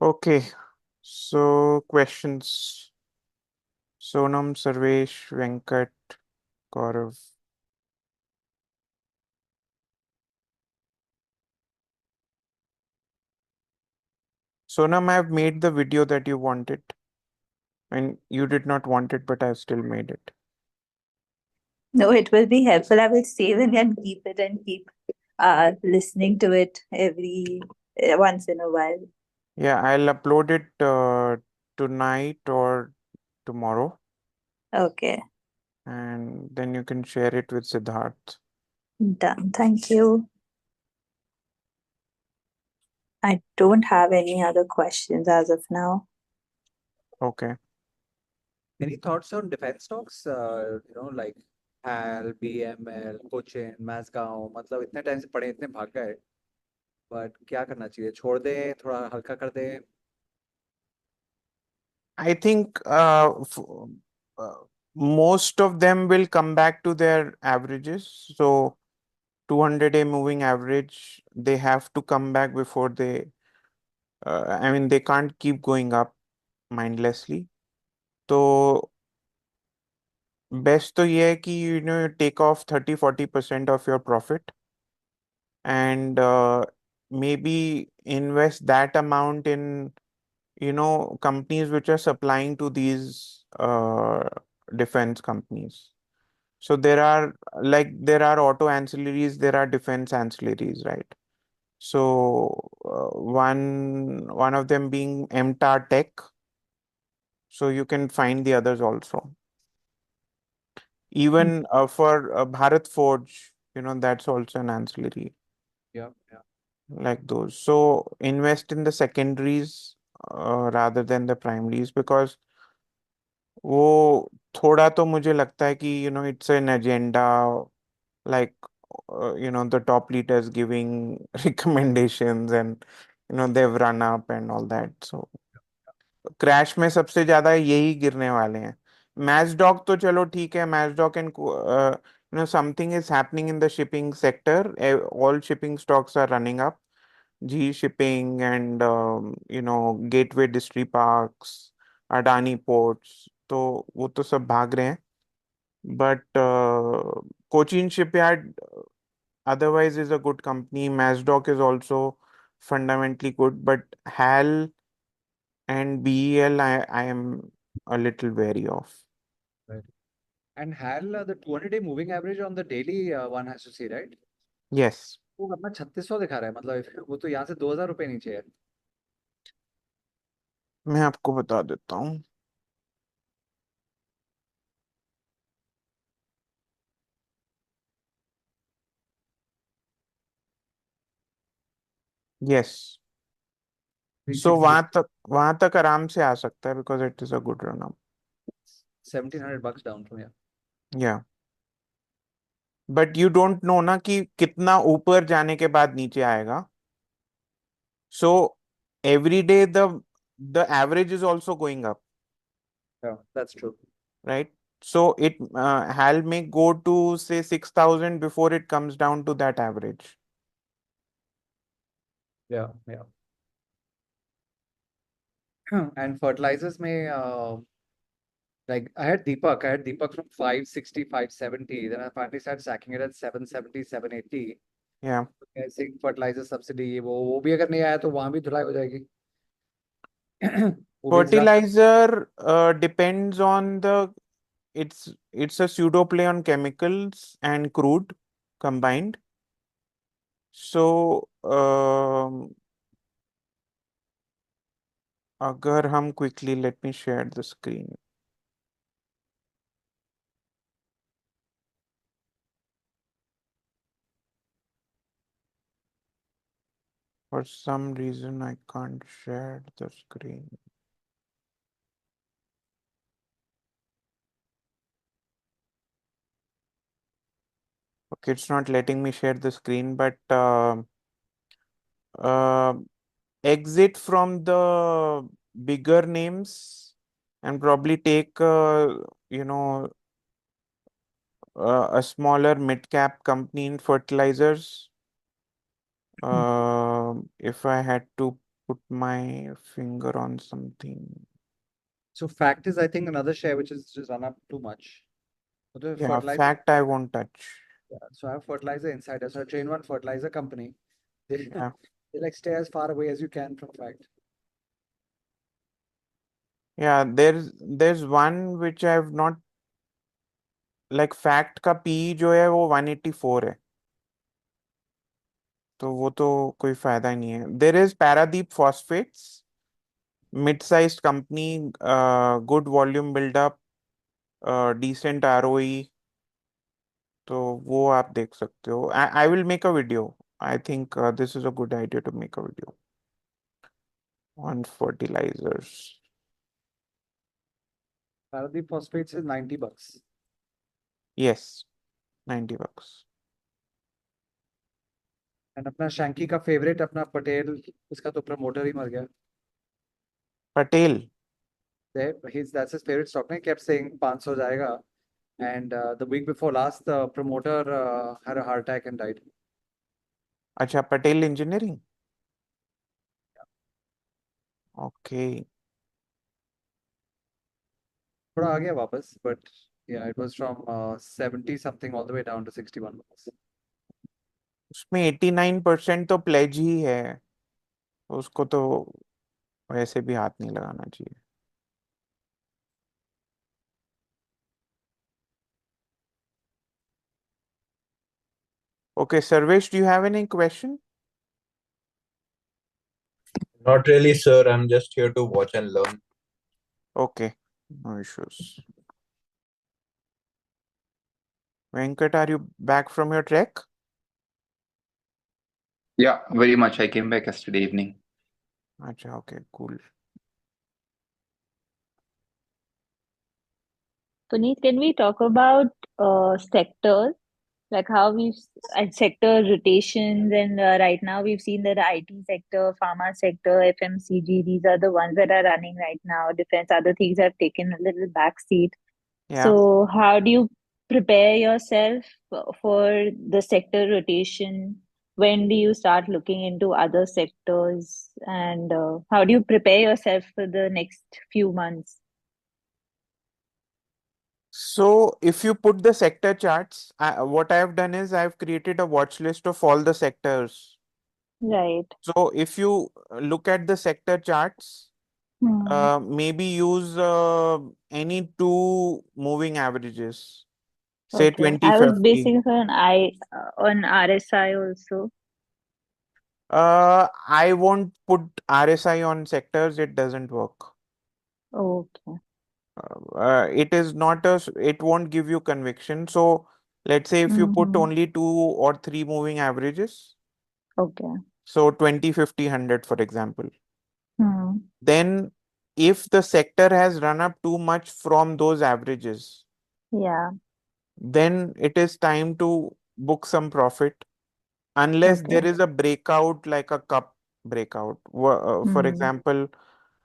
Okay, so questions. Sonam, Sarvesh, Venkat, Gaurav. Sonam, I've made the video that you wanted, and you did not want it, but I still made it. No, it will be helpful. I will save it and keep it and keep listening to it every once in a while. Yeah, I'll upload it tonight or tomorrow, Okay, and then you can share it with Siddharth. done. Thank you. I don't have any other questions as of now. Okay. Any thoughts on defense stocks? Like HAL, BML, Cochin, Mazgaon, मतलब इतने time से पड़े इतने भाग गए, but क्या करना चाहिए? छोड़ दें, थोड़ा हल्का कर दें? I think uh, most of them will come back to their averages. So 200-day moving average, they have to come back before I mean, they can't keep going up mindlessly. तो best तो ये है कि you take off 30-40% of your profit and maybe invest that amount in companies which are supplying to these defense companies. So there are auto ancillaries, there are defense ancillaries, right? So one of them being MTAR Tech. So you can find the others also. Hmm. Even for Bharat Forge, that's also an ancillary Yeah, yeah. like those. So invest in the secondaries rather than the primaries because वो थोड़ा तो मुझे लगता है कि it's an agenda like the top leaders giving recommendations and they've run up and all that. So crash में सबसे ज्यादा यही गिरने वाले हैं. मैचडॉग तो चलो ठीक है. मैचडॉग and something is happening in the shipping sector. All shipping stocks are running up. GE Shipping and Gateway Distriparks, Adani Ports, तो वो तो सब भाग रहे हैं. But Cochin Shipyard otherwise is a good company. Mazdoc is also fundamentally good, but HAL and BEL I am a little wary of. Right. And HAL, the 200-day moving average on the daily one has to see, right? Yes, वो अपना 3600 दिखा रहा है, मतलब वो तो यहाँ से 2000 रुपये नीचे है. मैं आपको बता देता हूँ. यस. थ्री सो सिक्सटी वहां तक आराम से आ सकता है because it is a good run up. 1700 bucks down from here. या बट यू डोंट नो ना कि कितना ऊपर जाने के बाद नीचे आएगा. So every day the average is also going up, Yeah, that's true. right? So it HAL may go to say 6,000 before it comes down to that average. Yeah, yeah. And fertilizers may like I had Deepak from 560, 570. Then I finally started sacking it at 770, 780. Yeah. I think fertilizer subsidy वो भी अगर नहीं आया तो वहां भी धुलाई हो जाएगी. वो भी जरा. Fertilizer depends on it's a pseudo play on chemicals and crude combined. So अगर हम quickly let me share the screen. For some reason I can't share the screen. Okay, it's not letting me share the screen, but uh, exit from the bigger names and probably take you know a smaller mid cap company in fertilizers. If I had to put my finger on something. So fact is, I think, another share which is just run up too much. So the Yeah, fertilizer, fact I won't touch. so I have fertilizer insider. So I train one fertilizer company. They, Yeah. they like stay as far away as you can from fact. Yeah, there's one which I've not, like fact का P जो है वो 184 है, तो वो तो कोई फायदा ही नहीं है. There is Paradeep phosphates, mid sized company, good volume buildup, decent ROE, तो वो आप देख सकते हो. I will make a video. I think this is a good idea to make a video on fertilisers. The phosphates is $90. Yes, $90. And अपना शैंकी का favourite अपना पटेल, उसका तो प्रमोटर ही मर गया. Patel. That's his favorite stock. He kept saying 500 जाएगा. And the week before last, the promoter had a heart attack and died. अच्छा, Patel engineering. Okay. थोड़ा आ गया वापस, but yeah, it was from 70 something all the way down to $61. उसमें 89% तो pledge ही है, उसको तो वैसे भी हाथ नहीं लगाना चाहिए. Okay, Sarvesh, do you have any question? Not really, sir. I'm just here to watch and learn. Okay, no issues. Venkat, are you back from your trek? Yeah, very much. I came back yesterday evening. Acha, okay, cool. Puneet, can we talk about sectors, like how we've and sector rotations, and right now we've seen that the IT sector, pharma sector, FMCG, these are the ones that are running right now. Defense, other things have taken a little back seat. Yeah. So how do you prepare yourself for the sector rotation? When do you start looking into other sectors? And how do you prepare yourself for the next few months? So if you put the sector charts, what I have done is I've created a watch list of all the sectors. Right. So if you look at the sector charts, Hmm. maybe use any two moving averages, say Okay. 20, I was 50. basing it on RSI also. I won't put RSI on sectors, it doesn't work. Okay. It is not it won't give you conviction. So let's say if you put Mm-hmm. only two or three moving averages, Okay. so 20, 50, 100, for example, Hmm. then if the sector has run up too much from those averages, Yeah. then it is time to book some profit, unless Okay. there is a breakout like a cup breakout. For Hmm. example,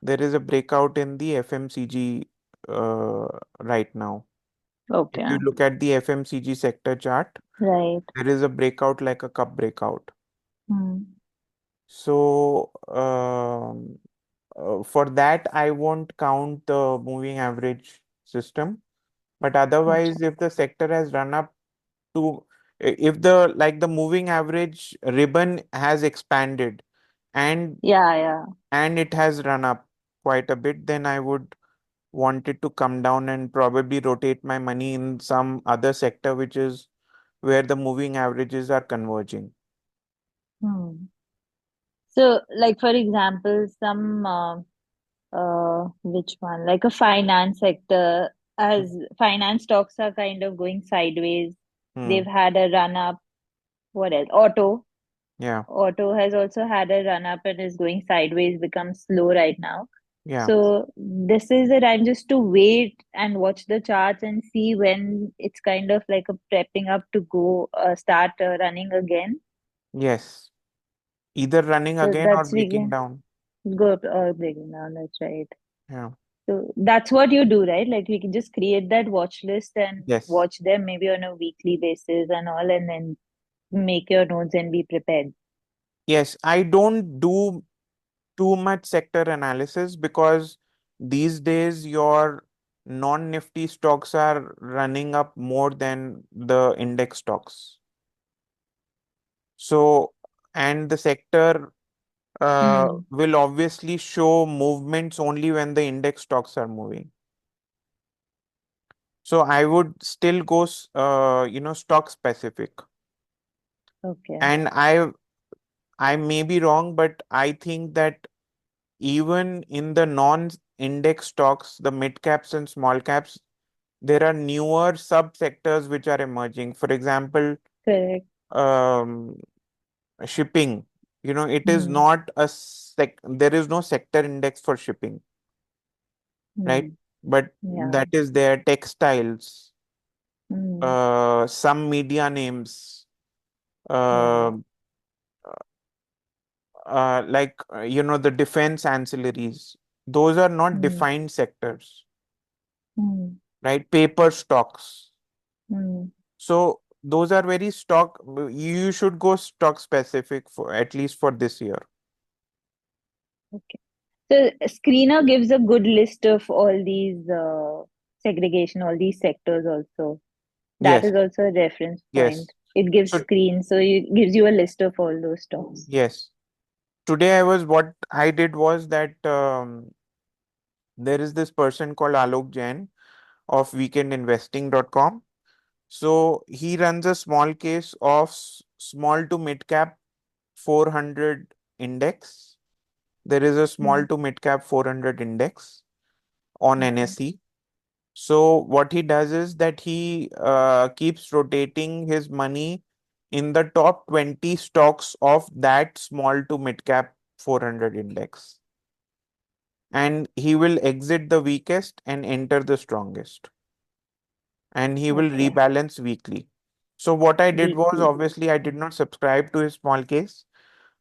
there is a breakout in the FMCG right now. If Okay. you look at the FMCG sector chart, Right. there is a breakout like a cup breakout. Hmm. So for that, I won't count the moving average system. But Gotcha. otherwise, if the sector has run up to, if the like the moving average ribbon has expanded and Yeah, yeah. and it has run up quite a bit, then I would want it to come down and probably rotate my money in some other sector, which is where the moving averages are converging. Hmm. So, like for example, some which one? Like a finance sector, as finance stocks are kind of going sideways. Hmm. They've had a run up. What else? Auto. Yeah. Auto has also had a run up and is going sideways, becomes slow right now. Yeah. So this is a time just to wait and watch the charts and see when it's kind of like a prepping up to go start running again. Yes. Either running So again or that's we breaking can down. go breaking down. That's right. Yeah. So that's what you do, right? Like we can just create that watch list and Yes. watch them maybe on a weekly basis and all, and then make your notes and be prepared. Yes. I don't do too much sector analysis because these days your non-nifty stocks are running up more than the index stocks. So, and the sector Hmm. will obviously show movements only when the index stocks are moving. So I would still go, stock specific. Okay. And I may be wrong, but I think that even in the non-index stocks, the mid caps and small caps, there are newer sub-sectors which are emerging. For example, Correct. um, shipping. It is Hmm. not there is no sector index for shipping, right? Hmm. But Yeah. that is there. Textiles, Hmm. some media names, Yeah. uh, the defense ancillaries. Those are not Hmm. defined sectors, Hmm. right? Paper stocks. Hmm. So those are very stock. You should go stock specific for at least for this year. Okay. So Screener gives a good list of all these segregation, all these sectors also. That Yes, is also a reference point. yes. It gives So screen, so it gives you a list of all those stocks. yes, today what I did was that there is this person called Alok Jain of weekendinvesting.com. So he runs a small case of small to mid cap 400 index. There is a small Mm. to mid cap 400 index on Okay. NSE. So what he does is that he keeps rotating his money in the top 20 stocks of that small to mid cap 400 index. And he will exit the weakest and enter the strongest. And he will Okay. rebalance weekly. So what I did was, Weekly. obviously I did not subscribe to his small case,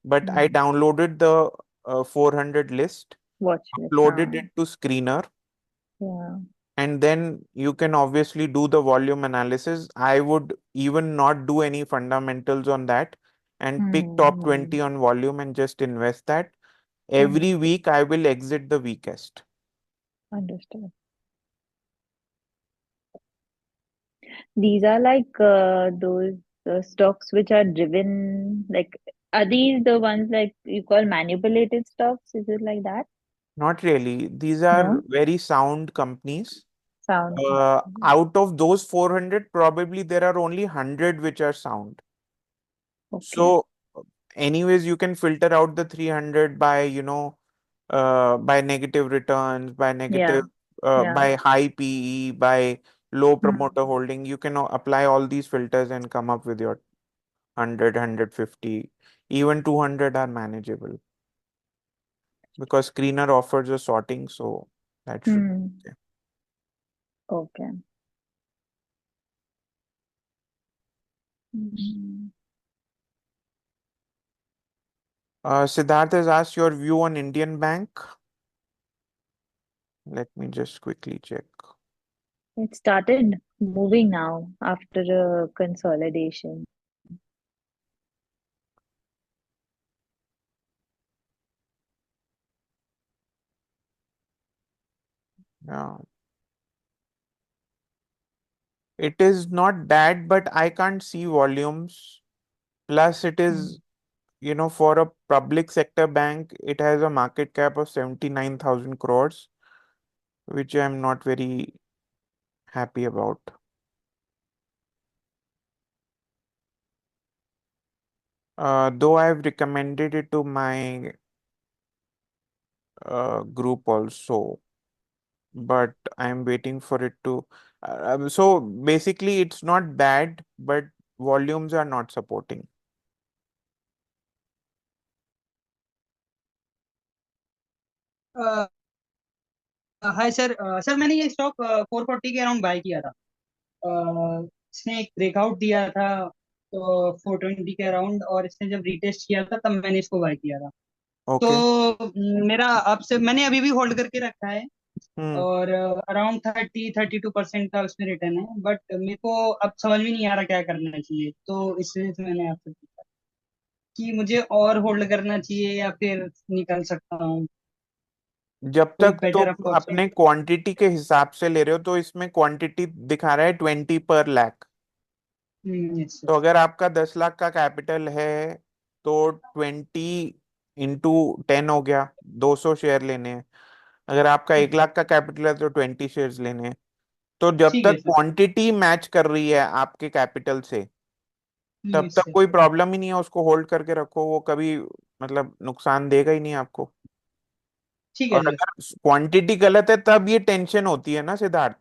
but I Mm. downloaded the 400 list, Watch list. uploaded it to Screener, Yeah. and then you can obviously do the volume analysis. I would even not do any fundamentals on that and pick top Mm. 20 on volume and just invest that. Every Understood. week I will exit the weakest. Understood. These are like those stocks which are driven, like, are these the ones like you call manipulated stocks? Is it like that? Not really. These are No? very sound companies. Sound. Out of those 400, probably there are only 100 which are sound. Okay. So, anyways, you can filter out the 300 by, by negative returns, Yeah. Yeah. by high PE, by low Hmm. promoter holding. You can apply all these filters and come up with your 100, 150, even 200 are manageable because Screener offers a sorting, so that should be Hmm. okay. Okay. Hmm. Siddharth has asked your view on Indian Bank. Let me just quickly check. It started moving now after a consolidation. Yeah. It is not bad, but I can't see volumes. Plus, it Hmm. is, for a public sector bank, it has a market cap of 79,000 crores, which I'm not very happy about. Though I've recommended it to my group also, but I'm waiting for it to. So basically, it's not bad, but volumes are not supporting. Hi sir sir मैंने ये stock 440 के around bye किया था। इसने एक breakout दिया था तो 420 के अराउंड, और इसने जब रीटेस्ट किया था तब मैंने इसको बाय किया था। तो Okay. मेरा आपसे मैंने अभी भी होल्ड करके रखा है, Hmm. और अराउंड 32% का उसमें रिटर्न है, बट मेरे को अब समझ में नहीं आ रहा क्या करना चाहिए, तो इस वजह से मैंने आपसे पूछा। कि मुझे और होल्ड करना चाहिए या फिर निकल सकता हूँ? जब कोई तक तो बेटर अप्रोच है? अपने क्वांटिटी के हिसाब से ले रहे हो तो इसमें क्वांटिटी दिखा रहा है 20 पर लाख। यस तो सर। अगर आपका 10 लाख का कैपिटल है तो 20 × 10 हो गया, 200 शेयर लेने हैं। अगर आपका 1 लाख का कैपिटल है तो 20 शेयर्स लेने हैं। तो जब ठीक है तक सर। क्वांटिटी मैच कर रही है आपके कैपिटल से तब यस तक सर। कोई प्रॉब्लम ही नहीं है, उसको होल्ड करके रखो, वो कभी मतलब नुकसान देगा ही नहीं आपको। ठीक है और सर। अगर क्वांटिटी गलत है तब ये टेंशन होती है ना सिद्धार्थ,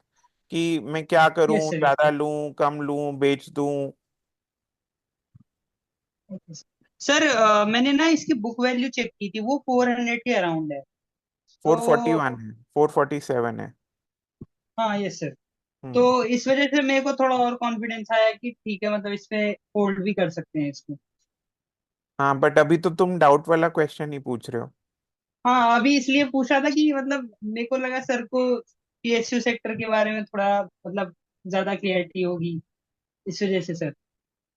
कि मैं क्या करूं, यस सर। ज्यादा लूं कम लूं बेच दूं। Okay sir. सर मैंने ना इसकी बुक वैल्यू चेक की थी, वो 400 के अराउंड है। 441 तो है, 447 है। हाँ यस सर। तो हम्म। इस वजह से मेरे को थोड़ा और कॉन्फिडेंस आया कि ठीक है, मतलब इस पे होल्ड भी कर सकते हैं इसको। हाँ बट अभी तो तुम डाउट वाला क्वेश्चन ही पूछ रहे हो। हाँ, अभी इसलिए पूछा था कि मतलब मेरे को लगा सर को पीएसयू सेक्टर के बारे में थोड़ा मतलब ज्यादा क्लियरिटी होगी, इस वजह से सर।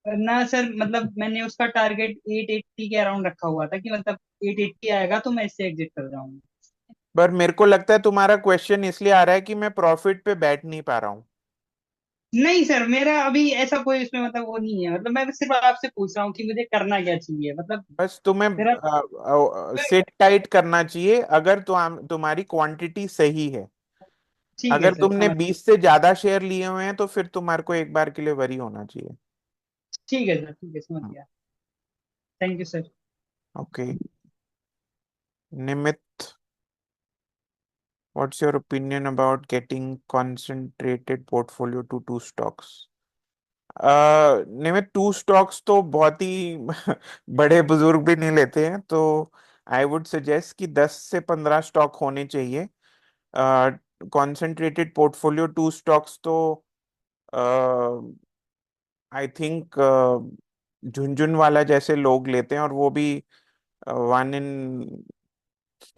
ना सर, मतलब मैंने उसका टारगेट 880 के अराउंड रखा हुआ था कि मतलब 880 आएगा तो मैं इससे एग्जिट कर जाऊंगा। पर मेरे को लगता है तुम्हारा क्वेश्चन इसलिए आ रहा है कि मैं प्रॉफिट पे बैठ नहीं पा रहा हूँ। नहीं सर, मेरा अभी ऐसा कोई उसमें मतलब वो नहीं है, मतलब मैं सिर्फ आपसे पूछ रहा हूँ कि मुझे करना क्या चाहिए, मतलब बस तुम्हें मेरा। सिट टाइट करना चाहिए अगर तुम्हारी क्वांटिटी सही है। ठीक है अगर सर, तुमने समझ। 20 से ज्यादा शेयर लिए हुए हैं तो फिर तुम्हारे को एक बार के लिए वरी होना चाहिए। ठीक है सर, ठीक है, समझ गया। Thank you sir. Okay. Nimit, what's your opinion about getting concentrated portfolio to two stocks? Nimit, two stocks तो बहुत ही बड़े बुजुर्ग भी नहीं लेते हैं, तो आई वुड सजेस्ट कि 10 से 15 स्टॉक होने चाहिए। कॉन्सेंट्रेटेड पोर्टफोलियो टू स्टॉक्स तो आई थिंक झुनझुन वाला जैसे लोग लेते हैं, और वो भी 1 in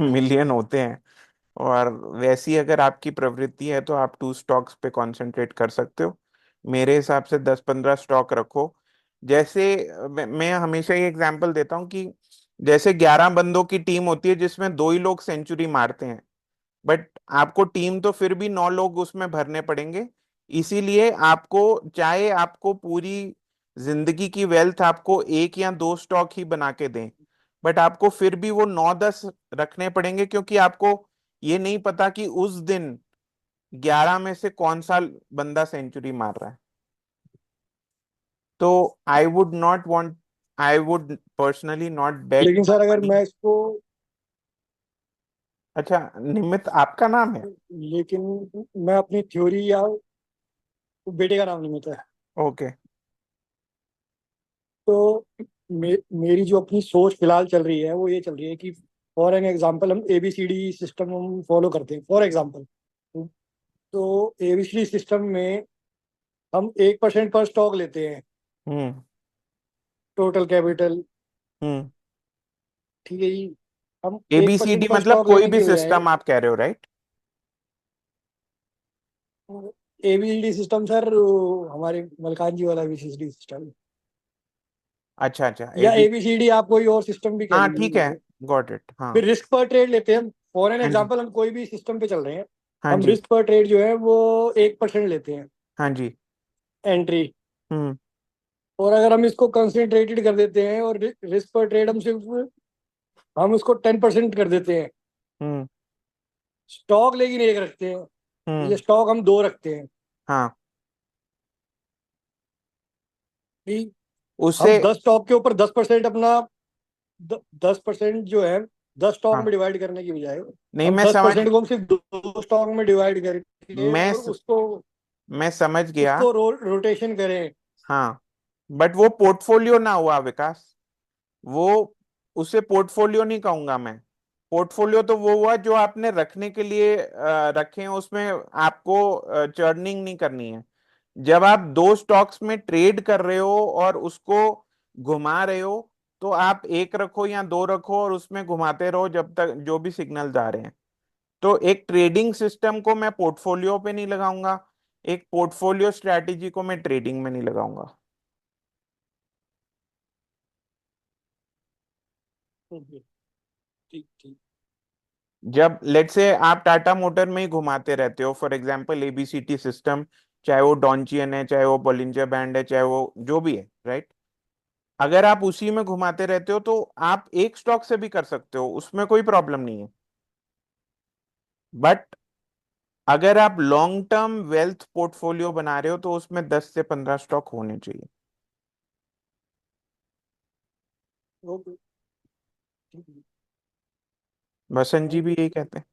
million होते हैं। और वैसी अगर आपकी प्रवृत्ति है तो आप टू स्टॉक्स पे कंसंट्रेट कर सकते हो। मेरे हिसाब से 10-15 स्टॉक रखो। जैसे मैं हमेशा ये एग्जांपल देता हूँ कि जैसे 11 बंदों की टीम होती है जिसमें 2 ही लोग सेंचुरी मारते हैं, बट आपको टीम तो फिर भी 9 लोग उसमें भरने पड़ेंगे। इसीलिए आपको, चाहे आपको पूरी जिंदगी की वेल्थ आपको 1 या 2 स्टॉक ही बना के दें, बट आपको फिर भी वो 9-10 रखने पड़ेंगे, क्योंकि आपको ये नहीं पता कि उस दिन 11 में से कौन सा बंदा सेंचुरी मार रहा है। तो I would not want, I would personally not bet लेकिन सर अगर मनी। मैं इसको अच्छा, निमित आपका नाम है? लेकिन मैं अपनी थ्योरी या बेटे का नाम नहीं होता है। ओके। तो मेरी जो अपनी सोच फिलहाल चल रही है वो ये चल रही है कि फॉर एन एग्जांपल हम एबीसीडी सिस्टम हम फॉलो करते हैं फॉर एग्जांपल। तो एबीसीडी सिस्टम में हम 1% पर स्टॉक लेते हैं, हम्म। Total capital. हम्म। ठीक है जी। हम 1% एबीसीडी पर मतलब स्टॉक कोई लेने भी की बजाय सिस्टम आप कह रहे हो, राइट? एबीसीडी सिस्टम सर, हमारे मलकान जी वाला एबीसीडी सिस्टम, अच्छा अच्छा, या एबी। एबीसीडी आप कोई और सिस्टम भी कह हाँ ठीक है, लीजिए। गॉट इट, फिर हाँ। रिस्क पर ट्रेड लेते हैं हम। फॉर एन हाँ जी। एग्जांपल हम कोई भी सिस्टम पे चल रहे हैं, हाँ हम जी। रिस्क पर ट्रेड जो है वो 1% लेते हैं हाँ जी। एंट्री। हम्म। और अगर हम इसको कंसंट्रेटेड कर देते हैं और रिस्क पर ट्रेड हम उसको 10% कर देते हैं। हम्म। स्टॉक लेकिन एक रखते हैं, ये हम्म। स्टॉक हम दो रखते हैं हाँ। कि उससे। हम 10 स्टॉक के ऊपर 10% अपना 10% जो है 10 स्टॉक हाँ, में डिवाइड करने की बजाय नहीं हम मैं दस समझ, परसेंट को हम सिर्फ दो स्टॉक में डिवाइड करके मैं और उसको मैं समझ गया। उसको रोटेशन करें। हाँ, बट वो पोर्टफोलियो ना हुआ विकास। वो, उसे पोर्टफोलियो नहीं कहूंगा मैं। पोर्टफोलियो तो वो हुआ जो आपने रखने के लिए रखे हैं, उसमें आपको चर्निंग नहीं करनी है। जब आप 2 स्टॉक्स में ट्रेड कर रहे हो और उसको घुमा रहे हो, तो आप एक रखो या 2 रखो और उसमें घुमाते रहो जब तक जो भी सिग्नल्स आ रहे हैं। तो एक ट्रेडिंग सिस्टम को मैं पोर्टफोलियो पे नहीं लगाऊंगा, एक पोर्टफोलियो स्ट्रैटेजी को मैं ट्रेडिंग में नहीं लगाऊंगा। ओके, ठीक ठीक। जब लेट से आप टाटा मोटर में ही घुमाते रहते हो, फॉर एग्जांपल एबीसीटी सिस्टम, चाहे वो डॉन्चियन है, चाहे वो बोलिंजर बैंड है, चाहे वो जो भी है, राइट? अगर आप उसी में घुमाते रहते हो तो आप एक स्टॉक से भी कर सकते हो, उसमें कोई प्रॉब्लम नहीं है। बट अगर आप लॉन्ग टर्म वेल्थ पोर्टफोलियो बना रहे हो तो उसमें 10 से 15 स्टॉक होने चाहिए। ओके, ठीक है। बसंत जी थैंक भी यू यही कहते हैं।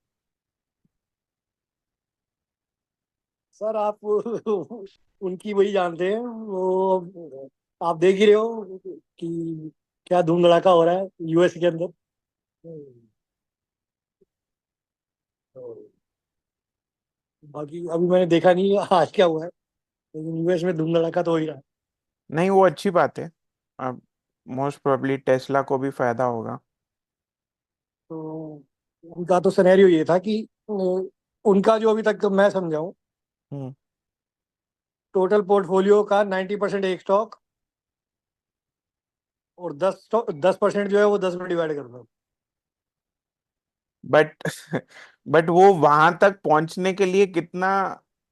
सर। आप उनकी वही जानते हैं वो। आप देख ही रहे हो कि क्या धूम धड़ाका हो रहा है यूएस के अंदर। तो बाकी अभी मैंने देखा नहीं आज क्या हुआ है, लेकिन यूएस में धूम धड़ाका तो हो ही रहा है। नहीं, वो अच्छी बात है। अब मोस्ट प्रोबेबली टेस्ला को भी फायदा होगा। तो उनका तो सिनेरियो ये था कि उनका जो अभी तक मैं समझाऊं, हम्म। टोटल पोर्टफोलियो का 90% एक स्टॉक, और 10% जो है वो 10 में डिवाइड कर दो। बट बट वो वहां तक पहुंचने के लिए कितना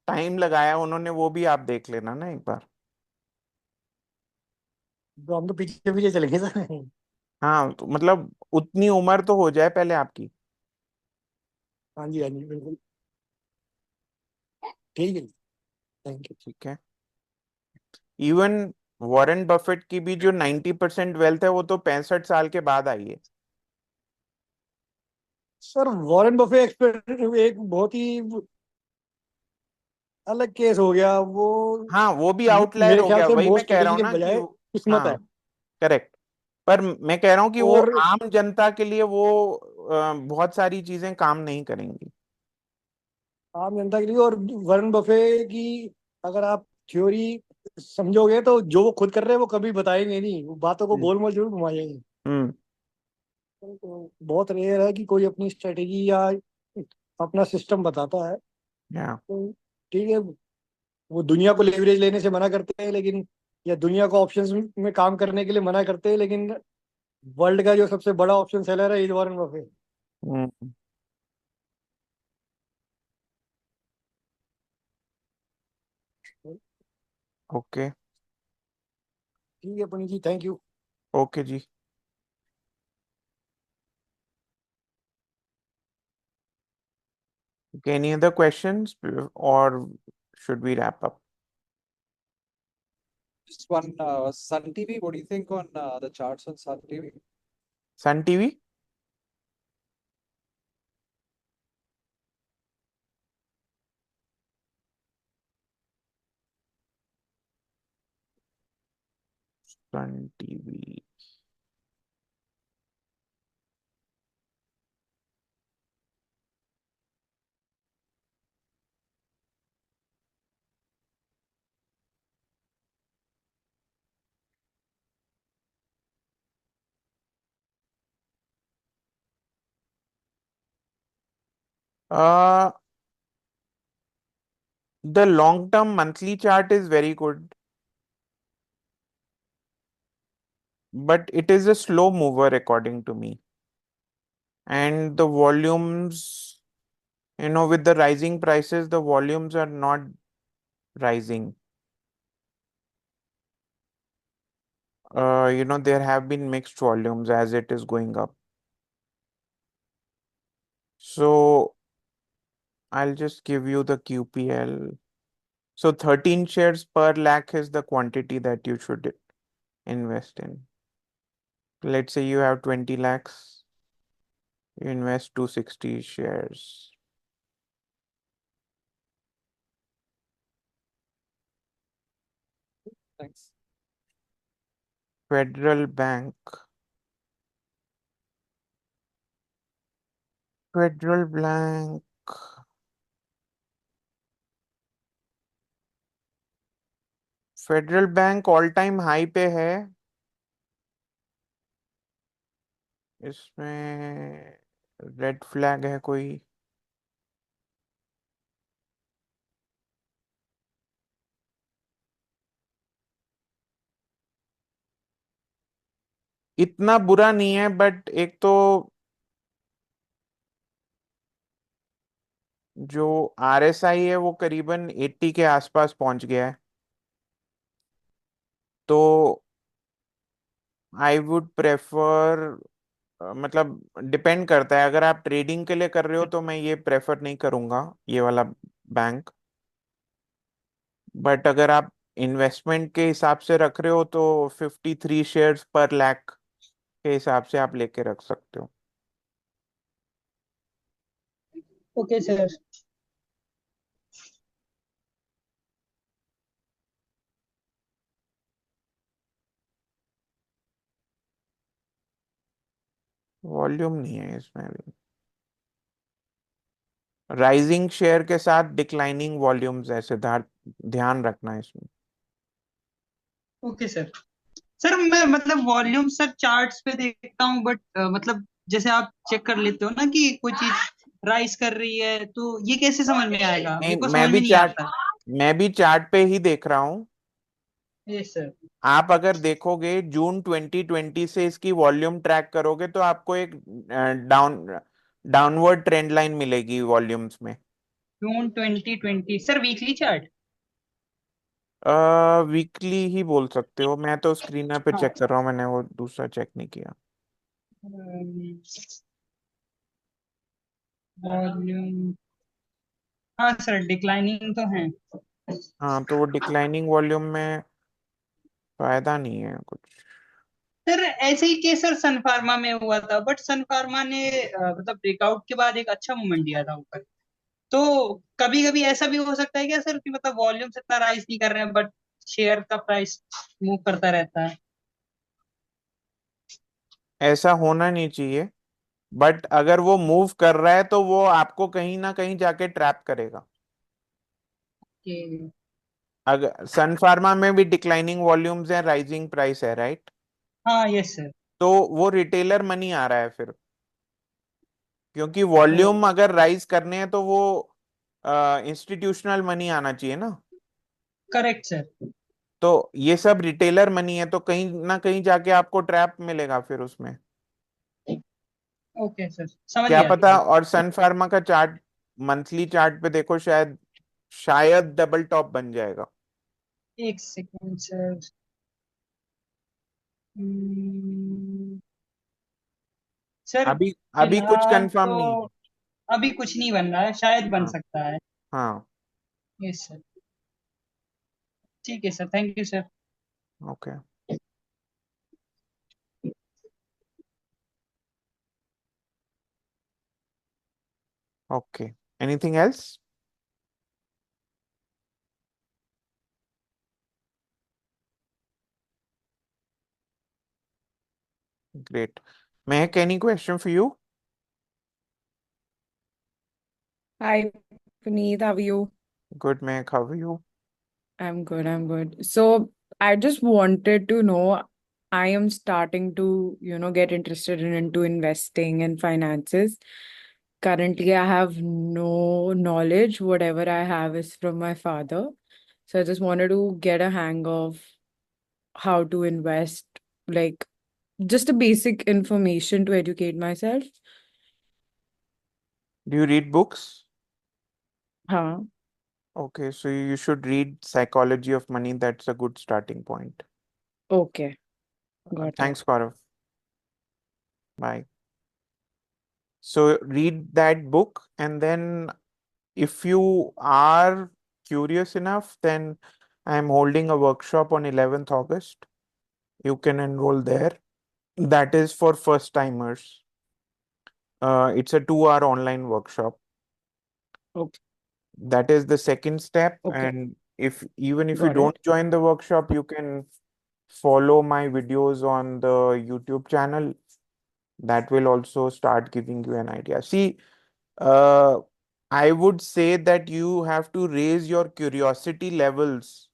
टाइम लगाया उन्होंने, वो भी आप देख लेना ना एक बार। तो हम तो पीछे पीछे चलेंगे सर। हाँ, तो मतलब उतनी उम्र तो हो जाए पहले आपकी। हाँ जी, हाँ जी, बिल्कुल। ठीक है, थैंक यू। ठीक है। इवन वॉरेन बफेट की भी जो 90% वेल्थ है वो तो 65 साल के बाद आई है। सर वॉरेन बफे एक्सपेरिमेंट एक बहुत ही अलग केस हो गया वो। हाँ, वो भी आउटलायर मेरे हो ख्याल गया, से वही मैं मोस्ट कह रहा स्ट्रेटेजी हूँ के ना कि बजाय किस्मत है। हाँ, करेक्ट। पर मैं कह रहा हूँ कि वो और आम जनता के लिए वो बहुत सारी चीजें काम नहीं करेंगी। आम जनता के लिए, और वॉरेन बफे की अगर आप थ्योरी समझोगे तो जो वो खुद कर रहे हैं वो कभी बताएंगे नहीं, वो बातों को हम्म। गोल मोल जरूर घुमाएंगे। हम्म। तो बहुत रेयर है कि कोई अपनी स्ट्रेटेजी या अपना सिस्टम बताता है। या तो ठीक है, वो दुनिया को लेवरेज लेने से मना करते हैं लेकिन, या दुनिया को ऑप्शंस में काम करने के लिए मना करते हैं, लेकिन वर्ल्ड का जो सबसे बड़ा ऑप्शन सेलर है is Warren Buffett. Hmm. Okay. ठीक है Puneet ji, thank you. Okay ji. Okay, any other questions or should we wrap up? Just one, Sun TV. What do you think on the charts on Sun TV? Sun TV? Sun TV. Uh, the long term monthly chart is very good, but it is a slow mover according to me. And the volumes, with the rising prices, the volumes are not rising. There have been mixed volumes as it is going up. So I'll just give you the QPL. So 13 shares per lakh is the quantity that you should invest in. Let's say you have 20 lakhs, you invest 260 shares. Thanks. Federal Bank. Federal Bank. Federal bank all time high पे है। इसमें red flag है कोई? इतना बुरा नहीं है, but एक तो जो RSI है वो करीबन 80 के आसपास पहुंच गया है। तो आई वुड प्रेफर, मतलब डिपेंड करता है, अगर आप ट्रेडिंग के लिए कर रहे हो तो मैं ये प्रेफर नहीं करूंगा, ये वाला बैंक। बट अगर आप इन्वेस्टमेंट के हिसाब से रख रहे हो तो 53 शेयर्स पर लाख के हिसाब से आप लेके रख सकते हो। Okay sir. वॉल्यूम नहीं है इसमें भी, राइजिंग शेयर के साथ डिक्लाइनिंग वॉल्यूम्स है, सिद्धार्थ, ध्यान रखना इसमें। Okay sir. सर मैं मतलब वॉल्यूम सर चार्ट्स पे देखता हूँ, बट मतलब जैसे आप चेक कर लेते हो ना कि कोई चीज राइज कर रही है, तो ये कैसे समझ में आएगा? नहीं, मेरे को समझ में नहीं आता। मैं भी चार्ट पे ही देख रहा हूँ। Yes sir. आप अगर देखोगे जून 2020 से इसकी वॉल्यूम ट्रैक करोगे तो आपको एक डाउनवर्ड ट्रेंड लाइन मिलेगी वॉल्यूम्स में। जून 2020 सर, वीकली चार्ट? वीकली ही बोल सकते हो, मैं तो स्क्रीनर पे हाँ। चेक कर रहा हूँ, मैंने वो दूसरा चेक नहीं किया। वॉल्यूम, हाँ सर, डिक्लाइनिंग तो है। हाँ, तो वो डिक्लाइनिंग वॉल्यूम में फायदा नहीं है कुछ। सर ऐसे ही केस सर सन फार्मा में हुआ था, बट सन फार्मा ने मतलब ब्रेकआउट के बाद एक अच्छा मूवमेंट दिया था ऊपर। तो कभी कभी ऐसा भी हो सकता है क्या सर कि मतलब वॉल्यूम्स इतना राइज नहीं कर रहे हैं, बट शेयर का प्राइस मूव करता रहता है? ऐसा होना नहीं चाहिए, बट अगर वो मूव कर रहा है तो वो आपको कहीं ना कहीं जाके ट्रैप करेगा। कि अगर सन फार्मा में भी डिक्लाइनिंग वॉल्यूम्स है, राइजिंग प्राइस है, राइट? हाँ, यस सर। तो वो रिटेलर मनी आ रहा है फिर, क्योंकि तो वॉल्यूम अगर राइज करने हैं तो वो इंस्टीट्यूशनल मनी आना चाहिए ना। Correct sir. तो ये सब रिटेलर मनी है, तो कहीं ना कहीं जाके आपको ट्रैप मिलेगा फिर उसमें। ओके सर, समझ क्या गया पता, सर। और सन फार्मा का चार्ट, मंथली चार्ट पे देखो, शायद शायद डबल टॉप बन जाएगा। एक सेकेंड सर। हम्म, सर अभी अभी कुछ फिलहाल कंफर्म तो नहीं है। अभी कुछ नहीं बन रहा है, शायद बन हाँ, सकता है। हाँ। Yes sir. ठीक है sir, thank you sir. Okay, okay. Anything else? Great. Mehak, any question for you? Hi, Puneet. How are you? Good, Mehak. How are you? I'm good. I'm good. So I just wanted to know, I am starting to, get interested into investing and finances. Currently, I have no knowledge. Whatever I have is from my father. So I just wanted to get a hang of how to invest, like just a basic information to educate myself. Do you read books? Huh. Okay, so you should read Psychology of Money. That's a good starting point. Okay. Got it. Thanks, Gaurav. Bye. So read that book, and then if you are curious enough, then I'm holding a workshop on 11th August. You can enroll there. That is for first timers. It's a 2 hour online workshop. Okay. That is the second step. Okay. And if even if you Got don't it. join the workshop, you can follow my videos on the YouTube channel. That will also start giving you an idea. See, uh, I would say that you have to raise your curiosity levels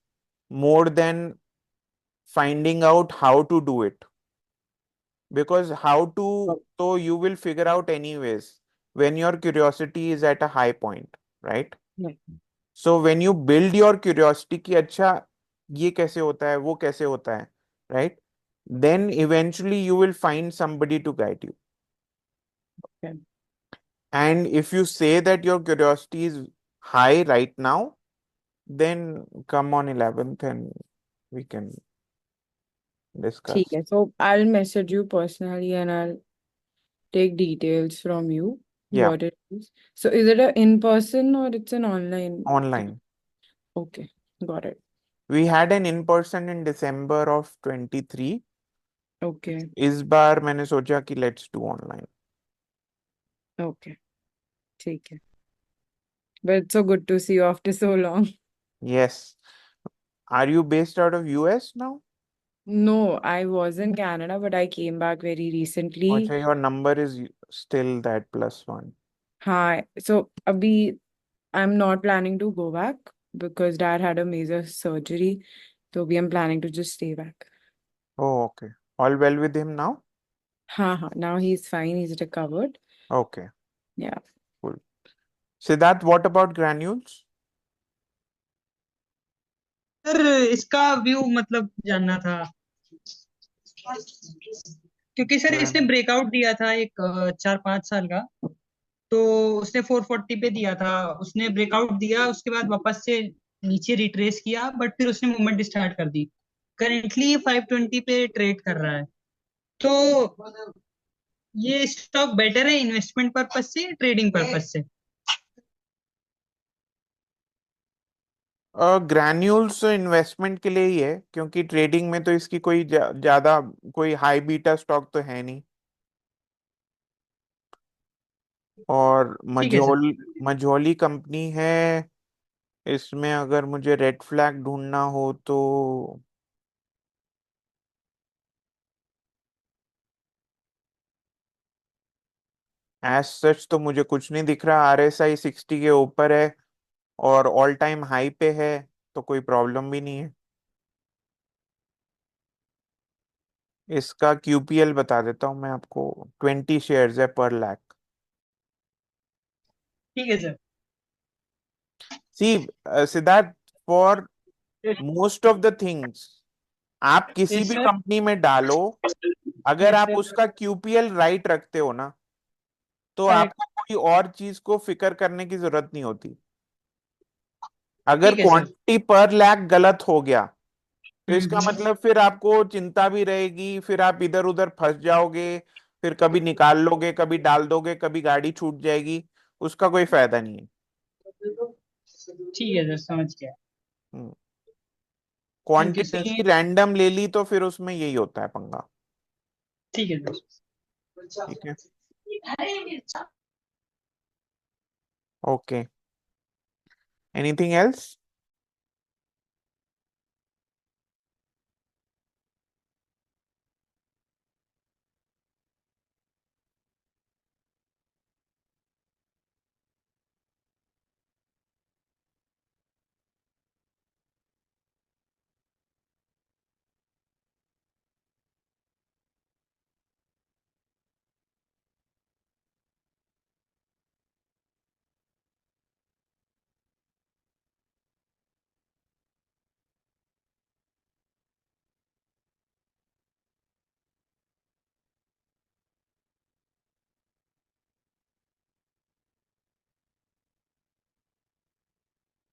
more than finding out how to do it. Because how to, Oh, so you will figure out anyways when your curiosity is at a high point, right? yeah. So when you build your curiosity कि अच्छा ये कैसे होता है, वो कैसे होता है, right? then eventually you will find somebody to guide you. Okay. And if you say that your curiosity is high right now, then come on 11th and we can ठीक discuss. है. So I'll message you personally and I'll take details from you Yeah, what it is. So is it a in person or it's an online? online. Okay, got it. We had an in-person in December of 23. Okay, इस बार मैंने सोचा कि let's do online. okay, ठीक है. But it's so good to see you after so long. Yes. Are you based out of US now? No, I was in Canada, but I came back very recently. Okay, your number is still that +1. Hi. So abhi I'm not planning to go back because dad had a major surgery. So we am planning to just stay back. Oh, okay. All well with him now? Ha, now he's fine, he's recovered. Okay, Yeah. cool. Siddharth, what about granules? Sir इसका view मतलब जानना था, क्योंकि sir इसने Gran- breakout दिया था एक 4-5 साल का, तो उसने 440 पे दिया था, उसने ब्रेकआउट दिया, उसके बाद वापस से नीचे रिट्रेस किया, बट फिर उसने मूवमेंट स्टार्ट कर दी। करेंटली 520 पे ट्रेड कर रहा है, तो ये स्टॉक बेटर है इन्वेस्टमेंट पर्पज से, ट्रेडिंग पर्पज से? ग्रैन्यूल्स इन्वेस्टमेंट के लिए ही है, क्योंकि ट्रेडिंग में तो इसकी कोई ज्यादा कोई हाई बीटा स्टॉक तो है नहीं। और ठीक है सर। मझोली कंपनी है। इसमें अगर मुझे रेड फ्लैग ढूंढना हो तो एज सच तो मुझे कुछ नहीं दिख रहा। RSI 60 के ऊपर है और ऑल टाइम हाई पे है, तो कोई प्रॉब्लम भी नहीं है। इसका QPL बता देता हूँ मैं आपको, 20 शेयर्स है पर लाख। ठीक है sir. See Siddharth, for most of the things आप किसी यस भी सर। कंपनी में डालो, अगर यस आप सर। उसका QPL राइट रखते हो ना, तो करेक्ट। आपको कोई और चीज को फिक्र करने की जरूरत नहीं होती। अगर ठीक है सर। क्वांटिटी पर लाख गलत हो गया, तो इसका हम्म। मतलब फिर आपको चिंता भी रहेगी, फिर आप इधर उधर फंस जाओगे, फिर कभी निकाल लोगे, कभी डाल दोगे, कभी गाड़ी छूट जाएगी। उसका कोई फायदा नहीं ठीक है सर, समझ गया। है। Thank you sir. Quantity random ले ली तो फिर उसमें यही होता है पंगा। ठीक है ठीक है, sir. Okay. Anything else?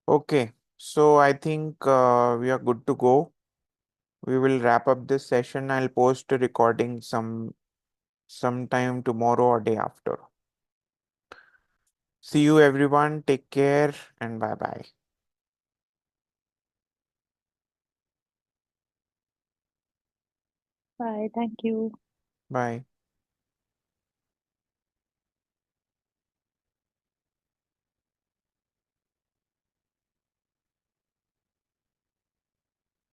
Okay, so I think we are good to go. We will wrap up this session. I'll post a recording sometime tomorrow or day after. See you everyone. Take care and bye bye. Bye. Thank you. Bye.